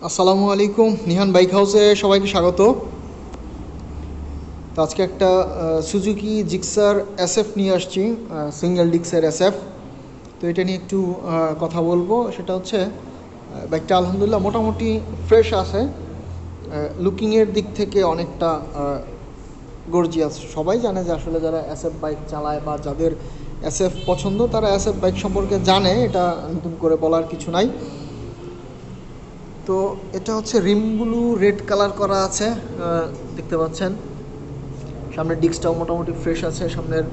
আসসালামু আলাইকুম, নিহান বাইক হাউসে সবাইকে স্বাগত। তো আজকে একটা সুজুকি জিক্সার এসএফ নিয়ে আসছি, সিঙ্গেল ডিক্সের এসএফ। তো এটা নিয়ে একটু কথা বলবো। সেটা হচ্ছে বাইকটা আলহামদুলিল্লাহ মোটামুটি ফ্রেশ আছে, লুকিংয়ের দিক থেকে অনেকটা গর্জিয়াস। সবাই জানে যে আসলে যারা এসএফ বাইক চালায় বা যাদের এসএফ পছন্দ তারা এসএফ বাইক সম্পর্কে জানে, এটা নতুন করে বলার কিছু নাই। তো এটা হচ্ছে রিমগুলো রেড কালার করা আছে, দেখতে পাচ্ছেন। সামনের ডিস্কটাও মোটামুটি ফ্রেশ আছে, সামনের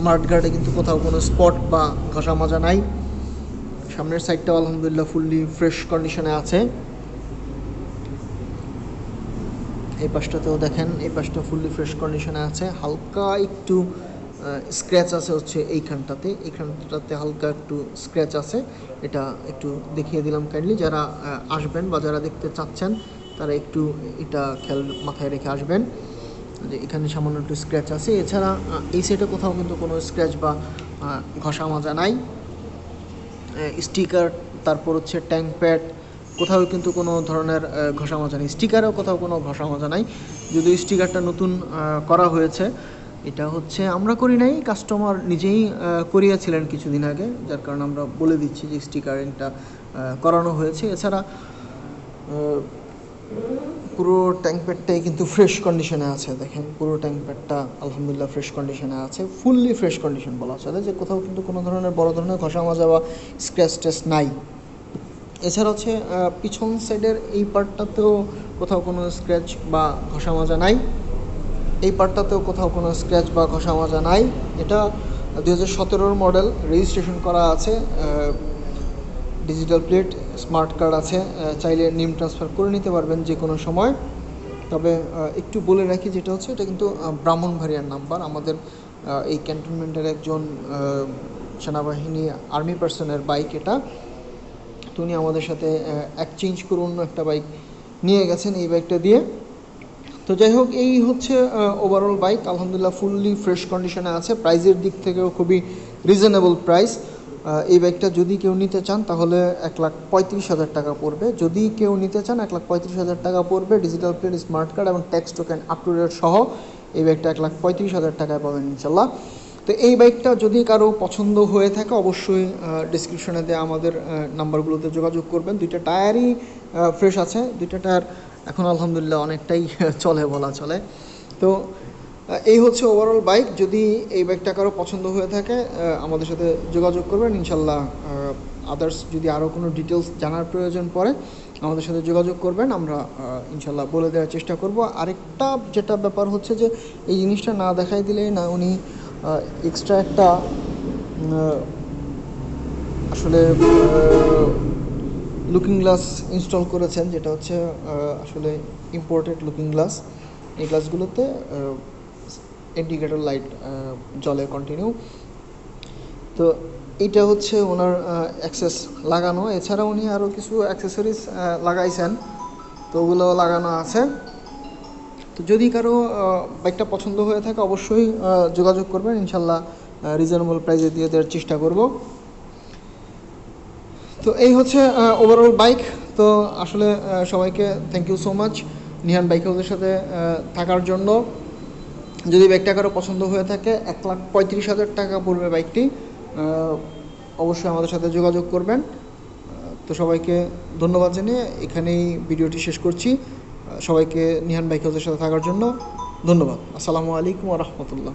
মাঠগার্ডে কিন্তু কোথাও কোনো স্পট বা ঘষা মাজা নাই। সামনের সাইডটাও আলহামদুলিল্লাহ ফুললি ফ্রেশ কন্ডিশনে আছে। এই পাশটাতেও দেখেন, এই পাশটা ফুললি ফ্রেশ কন্ডিশনে আছে। হালকা একটু স্ক্র্যাচ আছে হচ্ছে এইখানটাতে হালকা একটু স্ক্র্যাচ আছে। এটা একটু দেখিয়ে দিলাম কাইন্ডলি। যারা আসবেন বা যারা দেখতে চাচ্ছেন তারা একটু এটা খেয়াল মাথায় রেখে আসবেন যে এখানে সামান্য একটু স্ক্র্যাচ আছে। এছাড়া এই সাইডে কোথাও কিন্তু কোনো স্ক্র্যাচ বা ঘষা মাজা নাই। স্টিকার, তারপর হচ্ছে ট্যাঙ্ক প্যাড, কোথাও কিন্তু কোনো ধরনের ঘষা মাজা নেই। স্টিকারেও কোথাও কোনো ঘষা মাজা নাই, যদিও স্টিকারটা নতুন করা হয়েছে। এটা হচ্ছে আমরা করি নাই, কাস্টমার নিজেই করিয়েছিলেন কিছুদিন আগে, যার কারণে আমরা বলে দিচ্ছি যে স্টিকারিংটা করানো হয়েছে। এছাড়া পুরো ট্যাঙ্ক প্যাডটাই কিন্তু ফ্রেশ কন্ডিশনে আছে। দেখেন পুরো ট্যাঙ্ক প্যাডটা আলহামদুলিল্লাহ ফ্রেশ কন্ডিশনে আছে, ফুললি ফ্রেশ কন্ডিশন বলা চলে, যে কোথাও কিন্তু কোনো ধরনের বড় ধরনের ঘষা মাজা বা স্ক্র্যাচ টেস নাই। এছাড়া হচ্ছে পিছন সাইডের এই পার্টটাতেও কোথাও কোনো স্ক্র্যাচ বা ঘষা মাজা নাই। এই পার্টটাতেও কোথাও কোনো স্ক্র্যাচ বা ঘষা মাজা নাই। এটা 2017 মডেল, রেজিস্ট্রেশন করা আছে, ডিজিটাল প্লেট, স্মার্ট কার্ড আছে। চাইলে নিম ট্রান্সফার করে নিতে পারবেন যে কোনো সময়। তবে একটু বলে রাখি, যেটা হচ্ছে এটা কিন্তু ব্রাহ্মণবাড়িয়ার নাম্বার। আমাদের এই ক্যান্টনমেন্টের একজন সেনাবাহিনী আর্মি পার্সনের বাইক এটা। তো উনি আমাদের সাথে এক্সচেঞ্জ করে অন্য একটা বাইক নিয়ে গেছেন এই বাইকটা দিয়ে। তো যাই হোক, এই হচ্ছে ওভারঅল বাইক। আলহামদুলিল্লাহ ফুললি ফ্রেশ কন্ডিশনে আছে। প্রাইসের দিক থেকেও খুবই রিজনেবল প্রাইস। এই বাইকটা যদি কেউ নিতে চান তাহলে 1,35,000 টাকা পড়বে। যদি কেউ নিতে চান 1,35,000 টাকা পড়বে, ডিজিটাল প্লেট, স্মার্ট কার্ড এবং tax token up to date সহ এই বাইকটা 1,35,000 টাকায় পাবেন ইনশাল্লাহ। তো এই বাইকটা যদি কারো পছন্দ হয়ে থাকে অবশ্যই ডিসক্রিপশনে দেওয়া আমাদের নাম্বারগুলোতে যোগাযোগ করবেন। দুইটা টায়ারই ফ্রেশ আছে, দুইটা টায়ার এখন আলহামদুলিল্লাহ অনেকটাই চলে বলা চলে। তো এই হচ্ছে ওভারঅল বাইক। যদি এই বাইকটা কারো পছন্দ হয়ে থাকে আমাদের সাথে যোগাযোগ করবেন ইনশাল্লাহ। আদার্স যদি আরও কোনো ডিটেলস জানার প্রয়োজন পড়ে আমাদের সাথে যোগাযোগ করবেন, আমরা ইনশাল্লাহ বলে দেওয়ার চেষ্টা করব। আরেকটা যেটা ব্যাপার হচ্ছে যে এই জিনিসটা না দেখাই দিলেই না, উনি এক্সট্রা একটা আসলে লুকিং গ্লাস ইনস্টল করেছেন, যেটা হচ্ছে আসলে ইম্পোর্টেড লুকিং গ্লাস। এই গ্লাসগুলোতে ইন্ডিকেটর লাইট জ্বলে কন্টিনিউ। তো এইটা হচ্ছে ওনার অ্যাক্সেস লাগানো। এছাড়া উনি আরও কিছু অ্যাক্সেসরিজ লাগাইছেন, তো ওগুলো লাগানো আছে। তো যদি কারো বাইকটা পছন্দ হয়ে থাকে অবশ্যই যোগাযোগ করবেন, ইনশাল্লাহ রিজনেবল প্রাইসে দিয়ে দেওয়ার চেষ্টা করব। তো এই হচ্ছে ওভারঅল বাইক। তো আসলে সবাইকে thank you so much Nihan bike হাউসের সাথে থাকার জন্য। যদি বাইকটা কারো পছন্দ হয়ে থাকে 1,35,000 টাকা পড়বে বাইকটি, অবশ্যই আমাদের সাথে যোগাযোগ করবেন। তো সবাইকে ধন্যবাদ জানিয়ে এখানেই ভিডিওটি শেষ করছি। সবাইকে নিহান বাইক হাউসের সাথে থাকার জন্য ধন্যবাদ। আসসালামু আলাইকুম ওয়া রাহমাতুল্লাহ।